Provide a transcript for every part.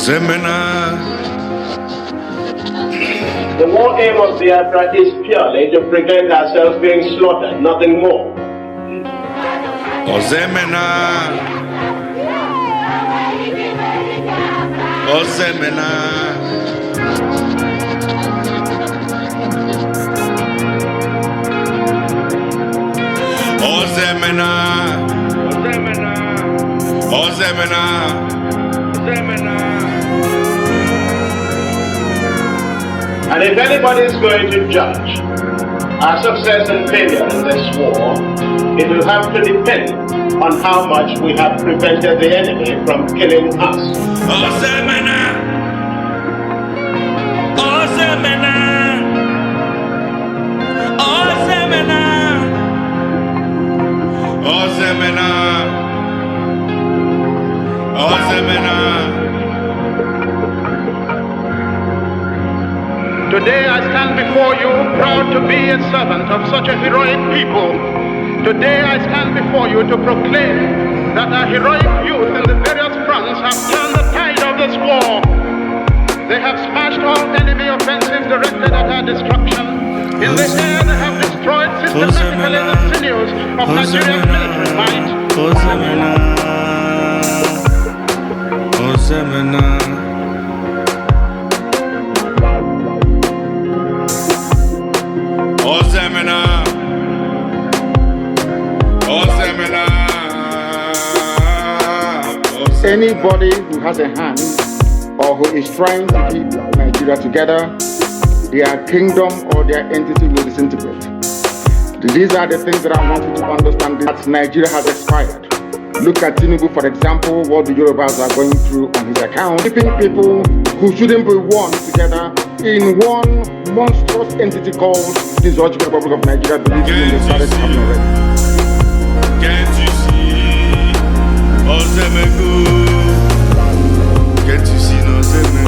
Ozoemena. The war aim of Biafra is purely to prevent ourselves being slaughtered, nothing more. Ozoemena. Ozoemena. Ozoemena. Ozoemena. Ozoemena. And if anybody is going to judge our success and failure in this war, it will have to depend on how much we have prevented the enemy from killing us. Ozoemena. Ozoemena. Ozoemena. Ozoemena. Ozoemena. Today I stand before you proud to be a servant of such a heroic people. Today I stand before you to proclaim that our heroic youth in the various fronts have turned the tide of this war. They have smashed all enemy offensives directed at our destruction. In the air they have destroyed systematically the sinews of Nigeria's military might. Ozoemena. Ozoemena. Ozoemena. Ozoemena. Anybody who has a hand or who is trying to keep Nigeria together, their kingdom or their entity will disintegrate. These are the things that I want you to understand, that Nigeria has expired. Look at Tinubu, for example, what the Yorubas are going through on his account. Keeping people who shouldn't be one together in one monstrous entity called the Zoological Republic of Nigeria. Believe me, they started happening already. Can't you see? Ozoemena. Can't you see Ozoemena?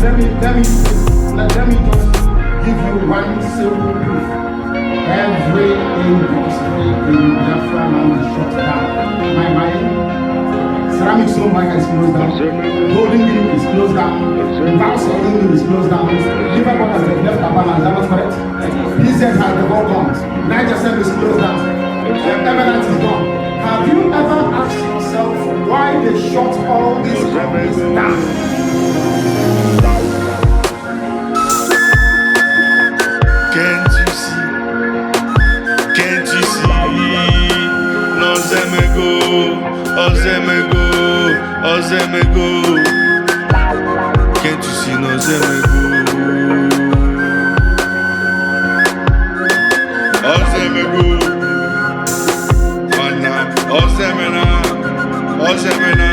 Let me just give you one simple proof. Every industry in Biafra land is shut down. My mine, ceramic stone mine is closed down. Golden mill is closed down. Vast mill is closed down. Liverpool has left Abana, is that not correct? PZ has the all gone. Niger Cell is closed down. Eminence is gone. Have you ever asked yourself why they shut all these companies down? Can't you see? Can't you see? Ozoemena. Ozoemena. Can't you see Ozoemena? Ozoemena. Ozoemena. Ozoemena.